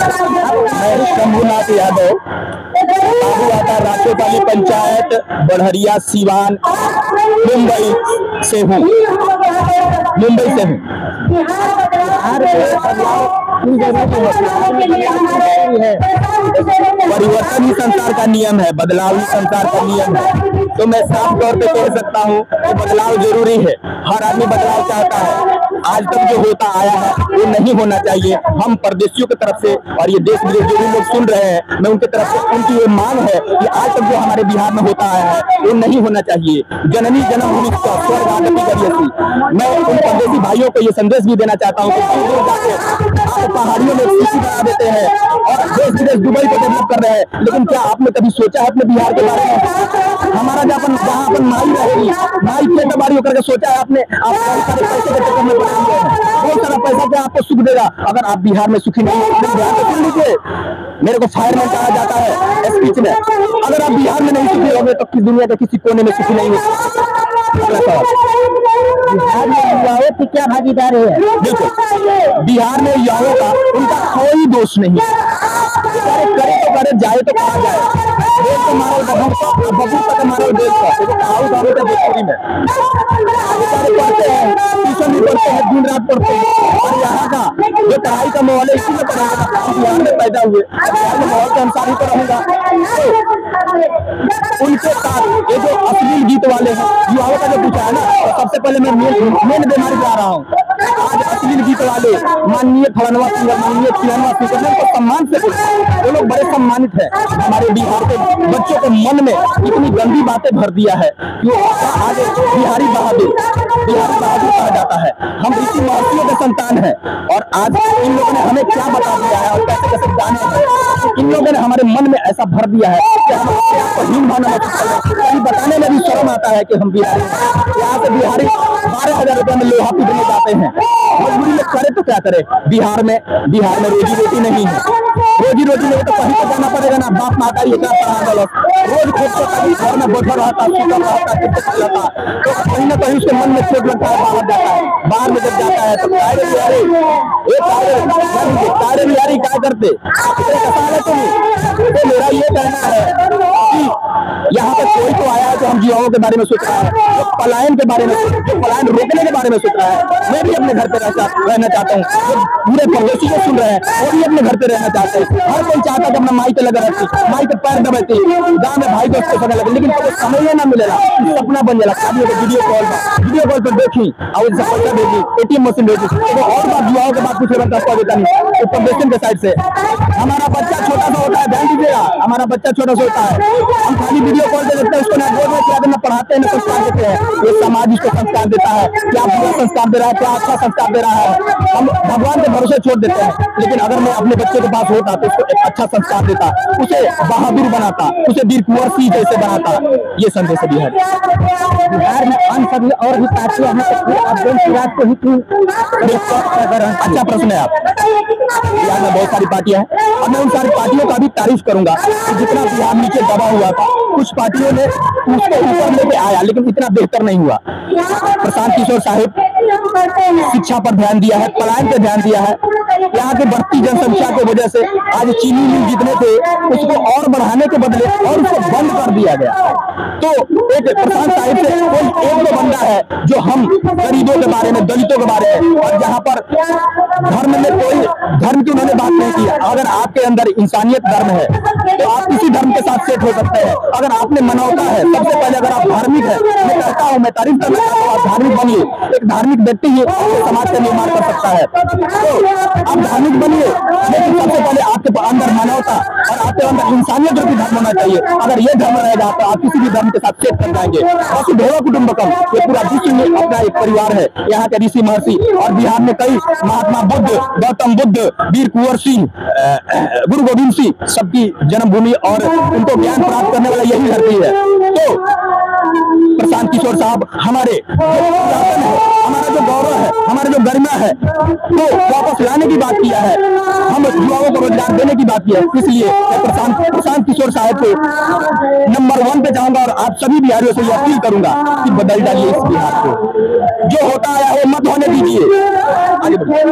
मैं शंभुनाथ यादव, बाबूआटा राचोपाली पंचायत, बढ़हरिया, सीवान, मुंबई से हूँ। परिवर्तन ही संसार का नियम है, बदलाव ही संसार का नियम है। तो मैं साफ तौर पे कह सकता हूँ कि बदलाव जरूरी है। हर आदमी बदलाव चाहता है। आज तक जो होता आया है वो नहीं होना चाहिए। हम परदेशियों की तरफ से और ये देश विदेश जो भी लोग सुन रहे हैं, मैं उनकी तरफ से उनकी ये मांग है कि आज तक जो हमारे बिहार में होता आया है वो नहीं होना चाहिए। जननी जन्मभूमि स्वर्ग आगति करियसी। मैं उन परदेशी भाइयों को ये संदेश भी देना चाहता हूँ कि दूर दूर जाके आप पहाड़ियों में कृषि बना देते हैं और देश विदेश दुबई को डेवलप कर रहे हैं, लेकिन क्या आपने कभी सोचा है अपने बिहार के बारे में? हमारा जहाँ अपन माई रहेगी, माई खेती बाड़ी करके सोचा है आपने? आप सारे पैसे के चक्कर में बहुत सारा पैसा क्या आपको सुख देगा अगर आप बिहार में सुखी नहीं है? बिहार में सुन लीजिए, मेरे को फायरमैन कहा जाता है स्पीच में। अगर आप बिहार में नहीं सुखी होंगे तो किस दुनिया के किसी कोने में सुखी नहीं हो। बिहार में युवाओं की क्या भागीदारी है? बिल्कुल, बिहार में युवाओं का उनका कोई दोष नहीं है। करे तो करे, जाए तो कहा जाए। देश को मारो बबू का मारो देश का भोजपुरी में पढ़ते हैं, ट्यूशन भी पढ़ते हैं, दिन रात पढ़ते हैं। और यहाँ का जो पढ़ाई का माहौल है इसी में पढ़ेगा। बिहार में पैदा हुए, बिहार में माहौल के अनुसार ही तो रहूंगा। उनके साथ ये जो अश्लील गीत वाले हैं, युवाओं का जो पूछा है ना, तो सबसे पहले मैं मेन बीमारी जा रहा हूँ। आज अश्लील गीत वाले माननीय फलनवा सिंगर, माननीय पियनवा सिंगर को सम्मान से बोलते, वो लोग बड़े सम्मानित है। हमारे बिहार के बच्चों के मन में इतनी गंदी बातें भर दिया है कि आज बिहारी बहादुर कहा जाता है। हम इसी महर्षियों के संतान हैं और आज इन लोगों ने हमें क्या बता दिया है और कैसे कैसे जाने हैं। इन लोगों ने हमारे मन में ऐसा भर दिया है कि हम अपने आप को हीन भावना महसूस कर रहे हैं। बताने में भी शर्म आता है कि हम बिहारी हैं। यहाँ से बिहारी 12,000 रुपए में लोहा पीटने जाते हैं। मजबूरी में करे तो क्या करे? बिहार में रोजी रोटी नहीं है। रोजी रोटी नहीं तो कहीं तो जाना पड़ेगा ना। बाप माता ये क्या पढ़ा गलत, रोज खेत को कभी घर में बैठा रहता, तो कहीं ना कहीं उसके मन में चोट लगता है, बाहर जाता है। बाहर में जब जाता है तो तारे बिहारी क्या करते? तो मेरा ये कहना है कि यहाँ पे कोई तो आया है जो हम युवाओं के बारे में सोच रहा है, जो पलायन के बारे में, जो पलायन रोकने के बारे में सोच रहा है। मैं भी अपने घर पे रहना चाहता हूँ। जो पूरे परदेशी को सुन रहे हैं वो भी अपने घर पे रहना चाहते हैं। हर कोई चाहता है कि अपना माई पे लगा रहती, माई पे पैर दबाती, गाँव में भाई दोस्त को लगे, लेकिन कभी समय ना मिलेगा। सपना बन जाएगा शादी होकर वीडियो कॉल पर देखी और पैसा भेजी, ATM मशीन भेजी। तो और बात युवाओं के बात पूछे बनता देता नहीं। तो परदेशन के साइड से हमारा बच्चा छोटा सा होता है, ध्यान दीजिएगा, हमारा बच्चा छोटा सा होता है। हम खाली वीडियो कॉल पे देखते हैं, उसको ना बोल में क्या देना, पढ़ाते हैं ना संस्कार देते हैं। ये समाज इसको संस्कार देता है, क्या बुरा संस्कार दे रहा है, क्या अच्छा संस्कार दे रहा है। हम भगवान के भरोसे छोड़ देते हैं, लेकिन अगर मैं अपने बच्चे के पास होता तो उसको एक अच्छा संस्कार देता, उसे बहादुर बनाता, उसे वीर कुंवर सिंह जैसे बनाता। ये संदेश है बिहार में। अन्य सभी और भी पार्टियां हैं, को ही क्यों? अच्छा प्रश्न है आप। बिहार में बहुत सारी पार्टियां हैं और मैं उन सारी पार्टियों का भी तारीफ करूंगा कि जितना बिहार नीचे दबा हुआ था, कुछ पार्टियों ने उसको ऊपर लेके आया, लेकिन इतना बेहतर नहीं हुआ। प्रशांत किशोर साहिब शिक्षा पर ध्यान दिया है, पलायन पर ध्यान दिया है। यहाँ की बढ़ती जनसंख्या की वजह से आज चीनी मिल जितने थे उसको और बढ़ाने के बदले और उसको बंद कर दिया गया। तो एक प्रशांत साहिब से कोई एक तो बंदा है जो हम गरीबों के बारे में, दलितों के बारे में, और जहाँ पर धर्म में कोई धर्म की उन्होंने बात नहीं की। अगर आपके अंदर इंसानियत धर्म है तो आप किसी धर्म के साथ सेट हो सकते हैं। अगर आपने मानवता है, सबसे पहले अगर आप धार्मिक है, मैं कहता हूँ, मैं तारीफ करना चाहता हूँ, आप धार्मिक बनिए। एक धार्मिक व्यक्ति ही समाज का निर्माण कर सकता है। तो आप धार्मिक बनिए, लेकिन सबसे पहले आपके अंदर मानवता और आपके अंदर इंसानियत रूपी धर्म होना चाहिए। अगर ये धर्म रहेगा तो आप किसी भी धर्म के साथ सेट कर जाएंगे। वसुधैव कुटुंबकम, ये पूरा विश्व में अपना एक परिवार है। यहाँ के ऋषि महर्षि और बिहार में कई महात्मा बुद्ध, गौतम बुद्ध, वीर कुंवर सिंह, गुरु गोविंद सिंह, सबकी जन्मभूमि और उनको ज्ञान प्राप्त करने वाला यही धरती है। तो प्रशांत किशोर साहब हमारे हमारा जो गौरव है, हमारा जो गरिमा है, तो वापस लाने की बात किया है। हम युवाओं को रोजगार देने की बात की है। इसलिए मैं प्रशांत किशोर साहब को नंबर 1 पे जाऊंगा और आप सभी बिहारियों से यह अपील करूंगा कि बदल डालिए इस बिहार को। जो होता है वो मत होने दीजिए। आगे बढ़िए।